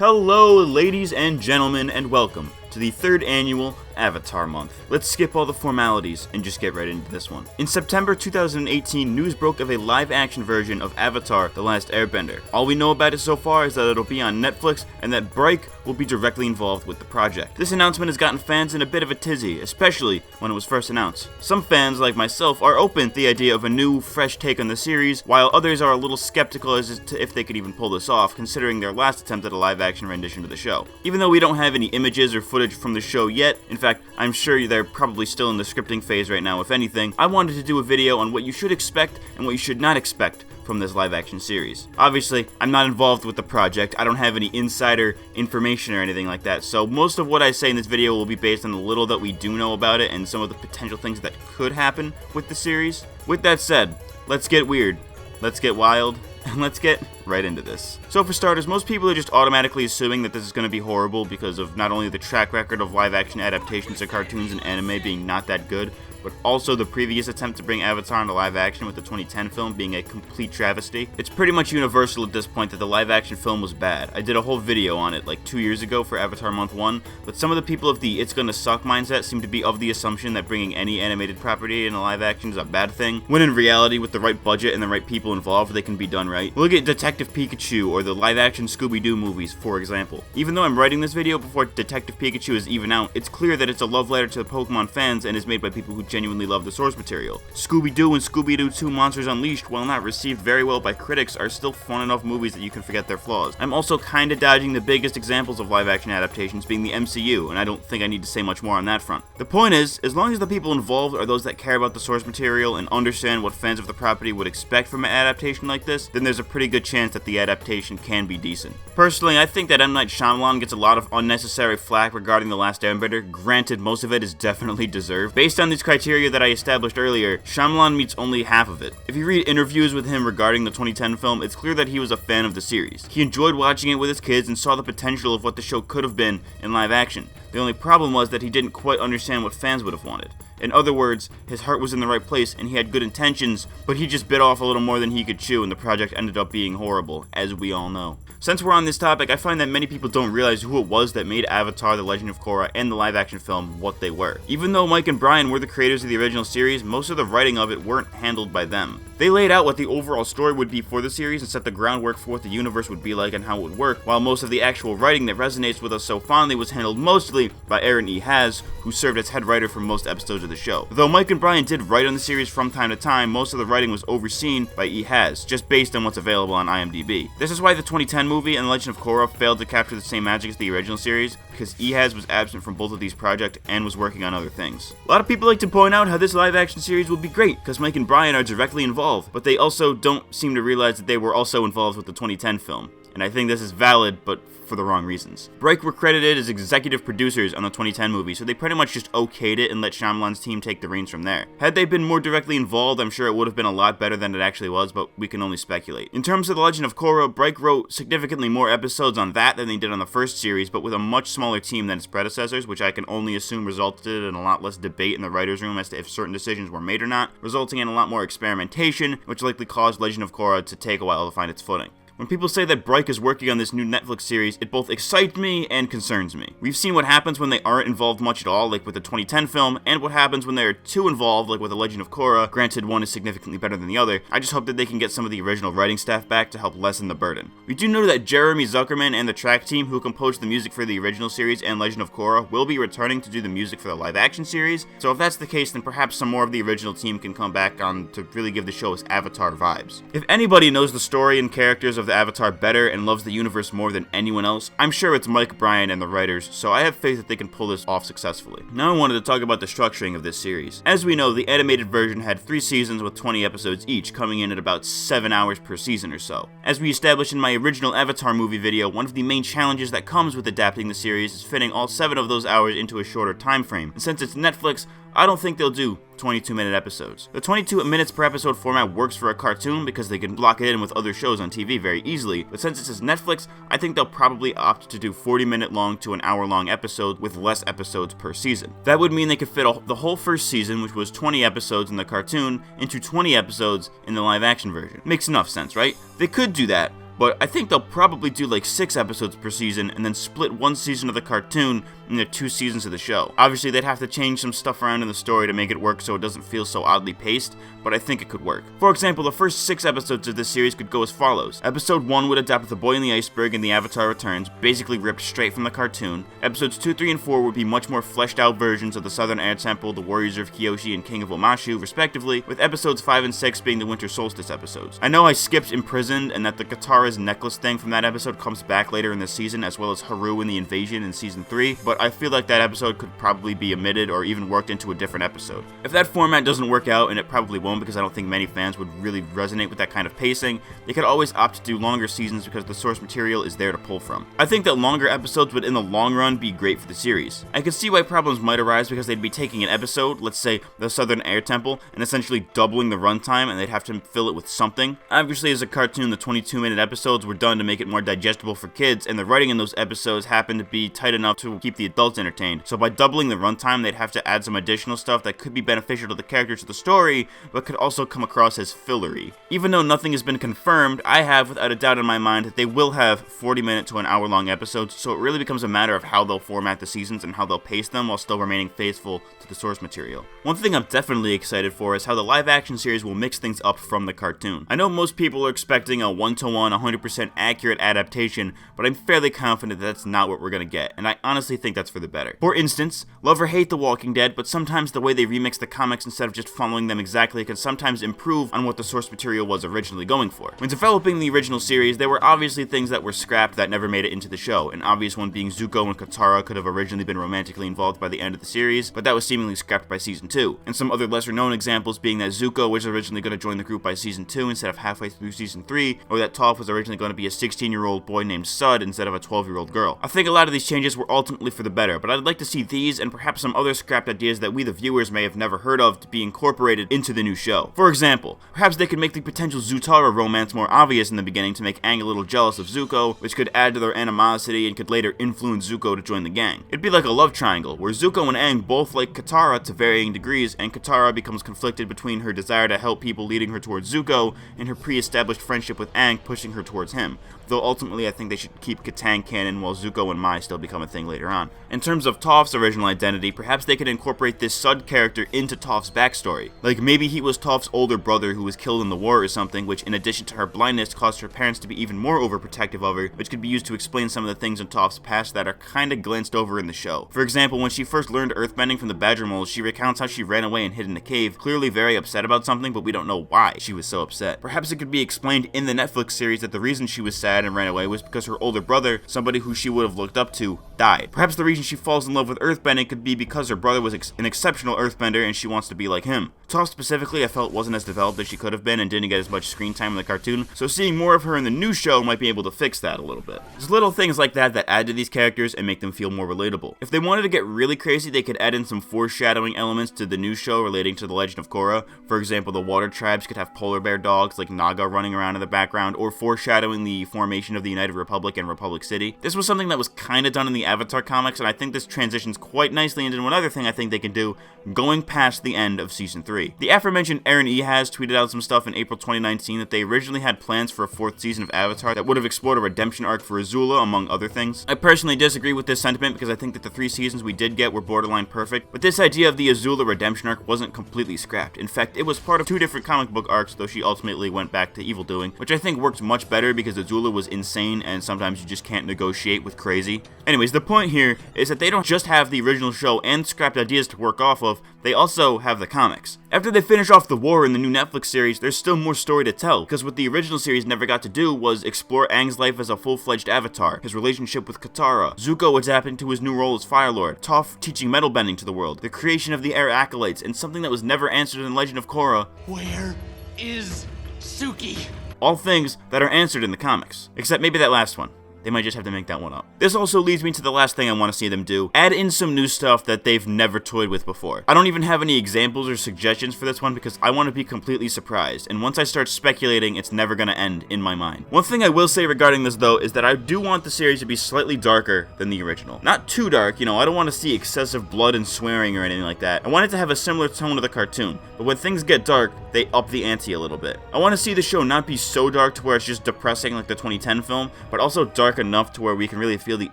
Hello, ladies and gentlemen, and welcome to the third annual Avatar Month. Let's skip all the formalities and just get right into this one. In September 2018, news broke of a live-action version of Avatar the Last Airbender. All we know about it so far is that it'll be on Netflix and that Bryan will be directly involved with the project. This announcement has gotten fans in a bit of a tizzy, especially when it was first announced. Some fans, like myself, are open to the idea of a new, fresh take on the series, while others are a little skeptical as to if they could even pull this off, considering their last attempt at a live-action rendition of the show. Even though we don't have any images or footage from the show yet, in fact, I'm sure they're probably still in the scripting phase right now, if anything, I wanted to do a video on what you should expect and what you should not expect from this live-action series. Obviously, I'm not involved with the project, I don't have any insider information or anything like that, so most of what I say in this video will be based on the little that we do know about it and some of the potential things that could happen with the series. With that said, let's get weird, let's get wild, and let's get right into this. So for starters, most people are just automatically assuming that this is going to be horrible because of not only the track record of live-action adaptations of cartoons and anime being not that good, but also the previous attempt to bring Avatar into live action with the 2010 film being a complete travesty. It's pretty much universal at this point that the live action film was bad. I did a whole video on it like 2 years ago for Avatar Month 1, but some of the people of the it's gonna suck mindset seem to be of the assumption that bringing any animated property into live action is a bad thing, when in reality, with the right budget and the right people involved, they can be done right. Look at Detective Pikachu or the live action Scooby-Doo movies, for example. Even though I'm writing this video before Detective Pikachu is even out, it's clear that it's a love letter to the Pokemon fans and is made by people who genuinely love the source material. Scooby-Doo and Scooby-Doo 2 Monsters Unleashed, while not received very well by critics, are still fun enough movies that you can forget their flaws. I'm also kinda dodging the biggest examples of live-action adaptations being the MCU, and I don't think I need to say much more on that front. The point is, as long as the people involved are those that care about the source material and understand what fans of the property would expect from an adaptation like this, then there's a pretty good chance that the adaptation can be decent. Personally, I think that M. Night Shyamalan gets a lot of unnecessary flack regarding The Last Airbender. Granted, most of it is definitely deserved. Based on these criteria that I established earlier, Shyamalan meets only half of it. If you read interviews with him regarding the 2010 film, it's clear that he was a fan of the series. He enjoyed watching it with his kids and saw the potential of what the show could have been in live action. The only problem was that he didn't quite understand what fans would have wanted. In other words, his heart was in the right place and he had good intentions, but he just bit off a little more than he could chew and the project ended up being horrible, as we all know. Since we're on this topic, I find that many people don't realize who it was that made Avatar: The Legend of Korra and the live-action film what they were. Even though Mike and Bryan were the creators of the original series, most of the writing of it weren't handled by them. They laid out what the overall story would be for the series and set the groundwork for what the universe would be like and how it would work, while most of the actual writing that resonates with us so fondly was handled mostly by Aaron E. Haas, who served as head writer for most episodes of the show. Though Mike and Bryan did write on the series from time to time, most of the writing was overseen by E. Haas, just based on what's available on IMDb. This is why the 2010 movie and The Legend of Korra failed to capture the same magic as the original series, because Ehaz was absent from both of these projects and was working on other things. A lot of people like to point out how this live-action series will be great, because Mike and Bryan are directly involved, but they also don't seem to realize that they were also involved with the 2010 film. And I think this is valid, but for the wrong reasons. Bryan were credited as executive producers on the 2010 movie, so they pretty much just okayed it and let Shyamalan's team take the reins from there. Had they been more directly involved, I'm sure it would have been a lot better than it actually was, but we can only speculate. In terms of The Legend of Korra, Bryan wrote significantly more episodes on that than they did on the first series, but with a much smaller team than its predecessors, which I can only assume resulted in a lot less debate in the writer's room as to if certain decisions were made or not, resulting in a lot more experimentation, which likely caused Legend of Korra to take a while to find its footing. When people say that Bryan is working on this new Netflix series, it both excites me and concerns me. We've seen what happens when they aren't involved much at all, like with the 2010 film, and what happens when they are too involved, like with The Legend of Korra. Granted, one is significantly better than the other. I just hope that they can get some of the original writing staff back to help lessen the burden. We do know that Jeremy Zuckerman and the track team who composed the music for the original series and Legend of Korra will be returning to do the music for the live-action series, so if that's the case, then perhaps some more of the original team can come back on to really give the show its Avatar vibes. If anybody knows the story and characters of the Avatar better and loves the universe more than anyone else, I'm sure it's Mike, Bryan, and the writers, so I have faith that they can pull this off successfully. Now I wanted to talk about the structuring of this series. As we know, the animated version had 3 seasons with 20 episodes each, coming in at about 7 hours per season or so. As we established in my original Avatar movie video, one of the main challenges that comes with adapting the series is fitting all 7 of those hours into a shorter time frame, and since it's Netflix, I don't think they'll do 22-minute episodes. The 22 minutes per episode format works for a cartoon because they can block it in with other shows on TV very easily, but since it says Netflix, I think they'll probably opt to do 40-minute long to an hour-long episode with less episodes per season. That would mean they could fit the whole first season, which was 20 episodes in the cartoon, into 20 episodes in the live-action version. Makes enough sense, right? They could do that, but I think they'll probably do like 6 episodes per season and then split one season of the cartoon into 2 seasons of the show. Obviously, they'd have to change some stuff around in the story to make it work so it doesn't feel so oddly paced, but I think it could work. For example, the first 6 episodes of this series could go as follows. Episode 1 would adapt The Boy in the Iceberg and The Avatar Returns, basically ripped straight from the cartoon. Episodes 2, 3, and 4 would be much more fleshed out versions of the Southern Air Temple, The Warriors of Kyoshi, and King of Omashu, respectively, with episodes 5 and 6 being the Winter Solstice episodes. I know I skipped Imprisoned, and that the Katara's necklace thing from that episode comes back later in the season, as well as Haru and the Invasion in Season 3, but I feel like that episode could probably be omitted or even worked into a different episode. If that format doesn't work out, and it probably won't because I don't think many fans would really resonate with that kind of pacing, they could always opt to do longer seasons because the source material is there to pull from. I think that longer episodes would in the long run be great for the series. I could see why problems might arise because they'd be taking an episode, let's say the Southern Air Temple, and essentially doubling the runtime, and they'd have to fill it with something. Obviously, as a cartoon, the 22-minute episodes were done to make it more digestible for kids, and the writing in those episodes happened to be tight enough to keep the adults entertained. So by doubling the runtime, they'd have to add some additional stuff that could be beneficial to the characters of the story, but could also come across as fillery. Even though nothing has been confirmed, I have without a doubt in my mind that they will have 40-minute to an hour-long episodes, so it really becomes a matter of how they'll format the seasons and how they'll pace them while still remaining faithful to the source material. One thing I'm definitely excited for is how the live-action series will mix things up from the cartoon. I know most people are expecting a 1-to-1, 100% accurate adaptation, but I'm fairly confident that that's not what we're gonna get, and I honestly think that's for the better. For instance, love or hate The Walking Dead, but sometimes the way they remix the comics instead of just following them exactly can sometimes improve on what the source material was originally going for. When developing the original series, there were obviously things that were scrapped that never made it into the show, an obvious one being Zuko and Katara could have originally been romantically involved by the end of the series, but that was seemingly scrapped by season 2. And some other lesser known examples being that Zuko was originally going to join the group by season 2 instead of halfway through season 3, or that Toph was originally going to be a 16-year-old boy named Sud instead of a 12-year-old girl. I think a lot of these changes were ultimately for the better, but I'd like to see these and perhaps some other scrapped ideas that we the viewers may have never heard of to be incorporated into the new show. For example, perhaps they could make the potential Zutara romance more obvious in the beginning to make Aang a little jealous of Zuko, which could add to their animosity and could later influence Zuko to join the gang. It'd be like a love triangle, where Zuko and Aang both like Katara to varying degrees, and Katara becomes conflicted between her desire to help people leading her towards Zuko and her pre-established friendship with Aang pushing her towards him. Though ultimately I think they should keep Katang canon while Zuko and Mai still become a thing later on. In terms of Toph's original identity, perhaps they could incorporate this Sud character into Toph's backstory. Like maybe he was Toph's older brother who was killed in the war or something, which in addition to her blindness caused her parents to be even more overprotective of her, which could be used to explain some of the things in Toph's past that are kinda glanced over in the show. For example, when she first learned earthbending from the Badger Moles, she recounts how she ran away and hid in a cave, clearly very upset about something, but we don't know why she was so upset. Perhaps it could be explained in the Netflix series that the reason she was sad and ran away was because her older brother, somebody who she would have looked up to, died. Perhaps the reason she falls in love with earthbending could be because her brother was an exceptional earthbender and she wants to be like him. Toph specifically I felt wasn't as developed as she could have been and didn't get as much screen time in the cartoon, so seeing more of her in the new show might be able to fix that a little bit. There's little things like that that add to these characters and make them feel more relatable. If they wanted to get really crazy, they could add in some foreshadowing elements to the new show relating to the Legend of Korra. For example, the water tribes could have polar bear dogs like Naga running around in the background, or foreshadowing the formation of the United Republic and Republic City. This was something that was kinda done in the Avatar comics, and I think this transitions quite nicely into one other thing I think they can do, going past the end of Season 3. The aforementioned Aaron E. has tweeted out some stuff in April 2019 that they originally had plans for a 4th season of Avatar that would have explored a redemption arc for Azula, among other things. I personally disagree with this sentiment because I think that the 3 seasons we did get were borderline perfect, but this idea of the Azula redemption arc wasn't completely scrapped. In fact, it was part of 2 different comic book arcs, though she ultimately went back to evil doing, which I think worked much better because Azula was insane and sometimes you just can't negotiate with crazy. Anyways, the point here is that they don't just have the original show and scrapped ideas to work off of, they also have the comics. After they finish off the war in the new Netflix series, there's still more story to tell, because what the original series never got to do was explore Aang's life as a full-fledged avatar, his relationship with Katara, Zuko adapting to his new role as Fire Lord, Toph teaching metal bending to the world, the creation of the Air Acolytes, and something that was never answered in Legend of Korra. Where is Suki? All things that are answered in the comics, except maybe that last one. They might just have to make that one up. This also leads me to the last thing I want to see them do. Add in some new stuff that they've never toyed with before. I don't even have any examples or suggestions for this one because I want to be completely surprised, and once I start speculating, it's never going to end in my mind. One thing I will say regarding this though is that I do want the series to be slightly darker than the original. Not too dark, you know, I don't want to see excessive blood and swearing or anything like that. I want it to have a similar tone to the cartoon, but when things get dark, they up the ante a little bit. I want to see the show not be so dark to where it's just depressing like the 2010 film, but also dark enough to where we can really feel the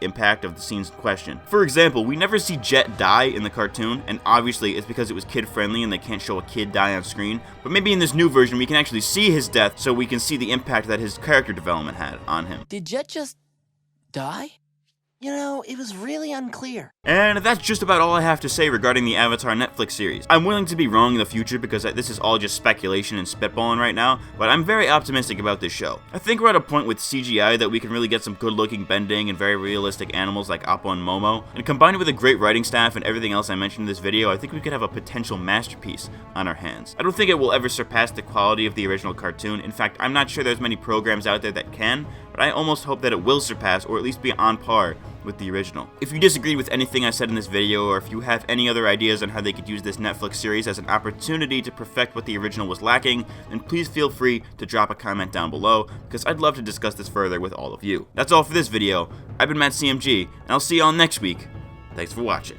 impact of the scenes in question. For example, we never see Jet die in the cartoon, and obviously it's because it was kid friendly and they can't show a kid die on screen, but maybe in this new version we can actually see his death so we can see the impact that his character development had on him. Did Jet just die? You know, it was really unclear. And that's just about all I have to say regarding the Avatar Netflix series. I'm willing to be wrong in the future because this is all just speculation and spitballing right now, but I'm very optimistic about this show. I think we're at a point with CGI that we can really get some good looking bending and very realistic animals like Appa and Momo, and combined with a great writing staff and everything else I mentioned in this video, I think we could have a potential masterpiece on our hands. I don't think it will ever surpass the quality of the original cartoon. In fact, I'm not sure there's many programs out there that can, but I almost hope that it will surpass or at least be on par with the original. If you disagreed with anything I said in this video, or if you have any other ideas on how they could use this Netflix series as an opportunity to perfect what the original was lacking, then please feel free to drop a comment down below, because I'd love to discuss this further with all of you. That's all for this video. I've been MattCMG, and I'll see y'all next week. Thanks for watching.